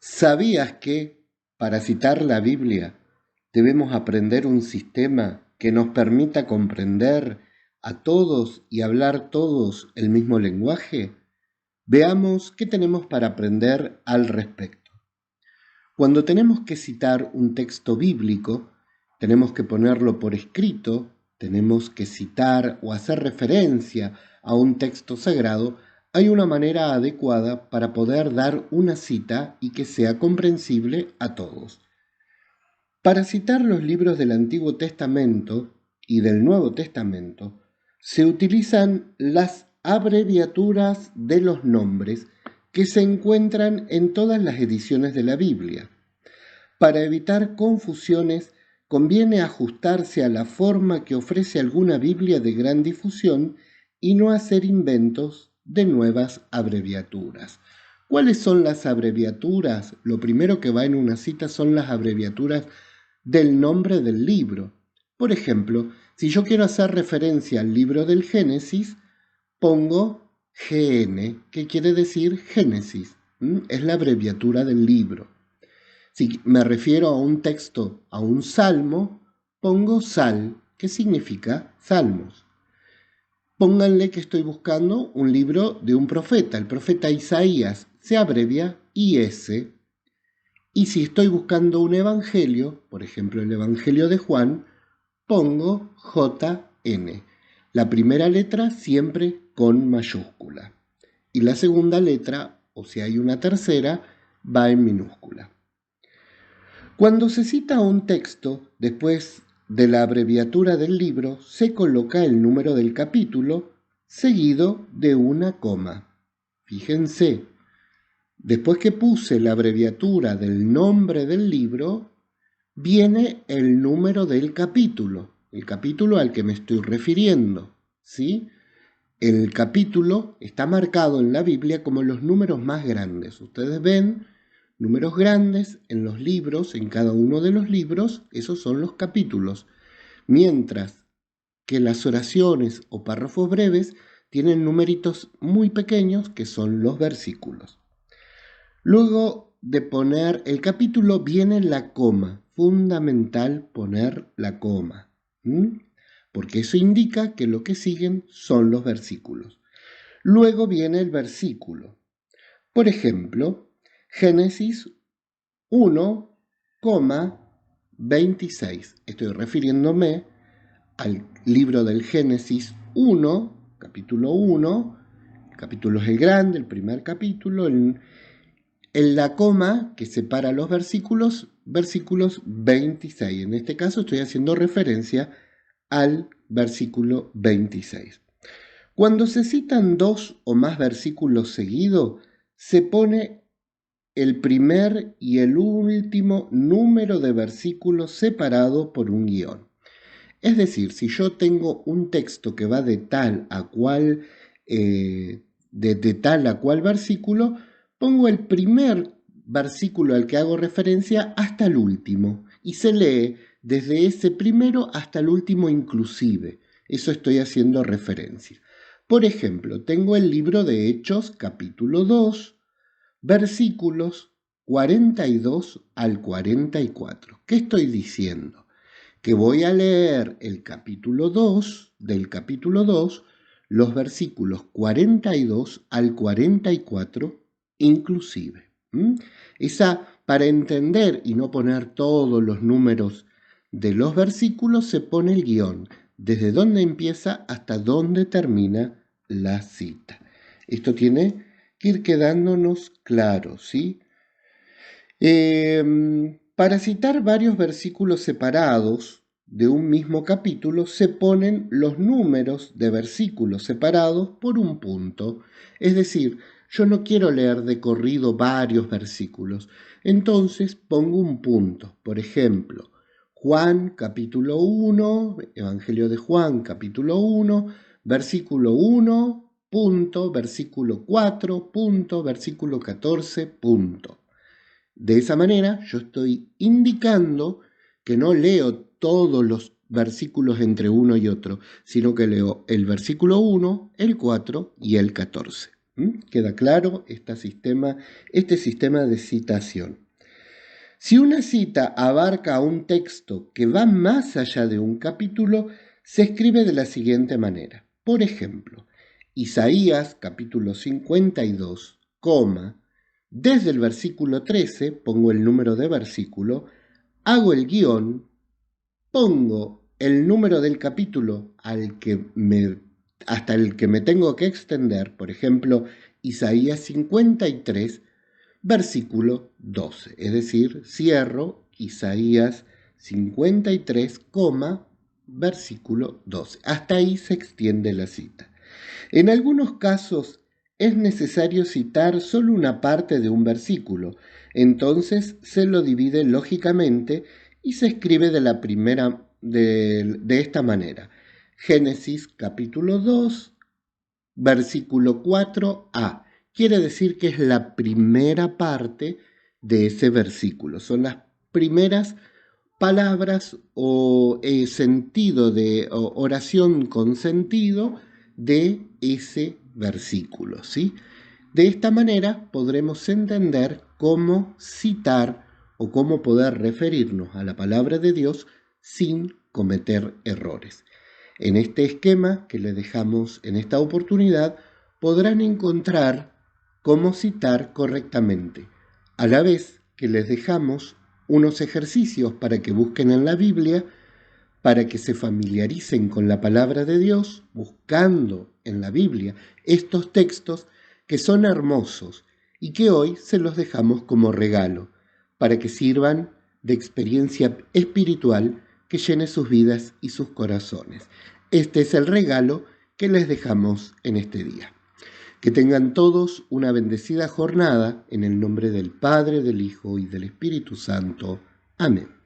¿Sabías que, para citar la Biblia, debemos aprender un sistema que nos permita comprender a todos y hablar todos el mismo lenguaje? Veamos qué tenemos para aprender al respecto. Cuando tenemos que citar un texto bíblico, tenemos que ponerlo por escrito, tenemos que citar o hacer referencia a un texto sagrado. Hay una manera adecuada para poder dar una cita y que sea comprensible a todos. Para citar los libros del Antiguo Testamento y del Nuevo Testamento, se utilizan las abreviaturas de los nombres que se encuentran en todas las ediciones de la Biblia. Para evitar confusiones, conviene ajustarse a la forma que ofrece alguna Biblia de gran difusión y no hacer inventos de nuevas abreviaturas. ¿Cuáles son las abreviaturas? Lo primero que va en una cita son las abreviaturas del nombre del libro. Por ejemplo, si yo quiero hacer referencia al libro del Génesis, pongo GN, que quiere decir Génesis. Es la abreviatura del libro. Si me refiero a un texto, a un salmo, pongo sal, que significa salmos. Pónganle que estoy buscando un libro de un profeta, el profeta Isaías, se abrevia IS. Y si estoy buscando un evangelio, por ejemplo el evangelio de Juan, pongo JN. La primera letra siempre con mayúscula. Y la segunda letra, o si hay una tercera, va en minúscula. Cuando se cita un texto, después de la abreviatura del libro, se coloca el número del capítulo seguido de una coma. Fíjense, después que puse la abreviatura del nombre del libro, viene el número del capítulo, el capítulo al que me estoy refiriendo, ¿sí? El capítulo está marcado en la Biblia como los números más grandes. Ustedes ven números grandes en los libros, en cada uno de los libros, esos son los capítulos. Mientras que las oraciones o párrafos breves tienen numeritos muy pequeños que son los versículos. Luego de poner el capítulo viene la coma, fundamental poner la coma, porque eso indica que lo que siguen son los versículos. Luego viene el versículo. Por ejemplo, Génesis 1,26. Estoy refiriéndome al libro del Génesis 1, capítulo 1. El capítulo es el grande, el primer capítulo. En la coma que separa los versículos 26. En este caso estoy haciendo referencia al versículo 26. Cuando se citan dos o más versículos seguidos, se pone el primer y el último número de versículos separado por un guión. Es decir, si yo tengo un texto que va de tal a cual, de tal a cual versículo, pongo el primer versículo al que hago referencia hasta el último y se lee desde ese primero hasta el último inclusive. Eso estoy haciendo referencia. Por ejemplo, tengo el libro de Hechos, capítulo 2, versículos 42 al 44. ¿Qué estoy diciendo? Que voy a leer el capítulo 2, del capítulo 2, los versículos 42 al 44 inclusive. Esa, para entender y no poner todos los números de los versículos, se pone el guión, desde dónde empieza hasta dónde termina la cita. Esto tiene que ir quedándonos claro, ¿sí? Para citar varios versículos separados de un mismo capítulo, se ponen los números de versículos separados por un punto. Es decir, yo no quiero leer de corrido varios versículos, entonces pongo un punto. Por ejemplo, Juan capítulo 1, Evangelio de Juan capítulo 1, versículo 1, punto, versículo 4, punto, versículo 14, punto. De esa manera yo estoy indicando que no leo todos los versículos entre uno y otro, sino que leo el versículo 1, el 4 y el 14. ¿Queda claro este sistema de citación? Si una cita abarca un texto que va más allá de un capítulo, se escribe de la siguiente manera. Por ejemplo, Isaías capítulo 52, desde el versículo 13, pongo el número de versículo, hago el guión, pongo el número del capítulo hasta el que me tengo que extender, por ejemplo, Isaías 53, versículo 12, es decir, cierro Isaías 53, versículo 12. Hasta ahí se extiende la cita. En algunos casos es necesario citar solo una parte de un versículo, entonces se lo divide lógicamente y se escribe de esta manera. Génesis capítulo 2, versículo 4a. Quiere decir que es la primera parte de ese versículo. Son las primeras palabras o sentido de oración con sentido de ese versículo, ¿sí? De esta manera podremos entender cómo citar o cómo poder referirnos a la palabra de Dios sin cometer errores. En este esquema que les dejamos en esta oportunidad, podrán encontrar cómo citar correctamente, a la vez que les dejamos unos ejercicios para que busquen en la Biblia, para que se familiaricen con la palabra de Dios, buscando en la Biblia estos textos que son hermosos y que hoy se los dejamos como regalo, para que sirvan de experiencia espiritual que llene sus vidas y sus corazones. Este es el regalo que les dejamos en este día. Que tengan todos una bendecida jornada en el nombre del Padre, del Hijo y del Espíritu Santo. Amén.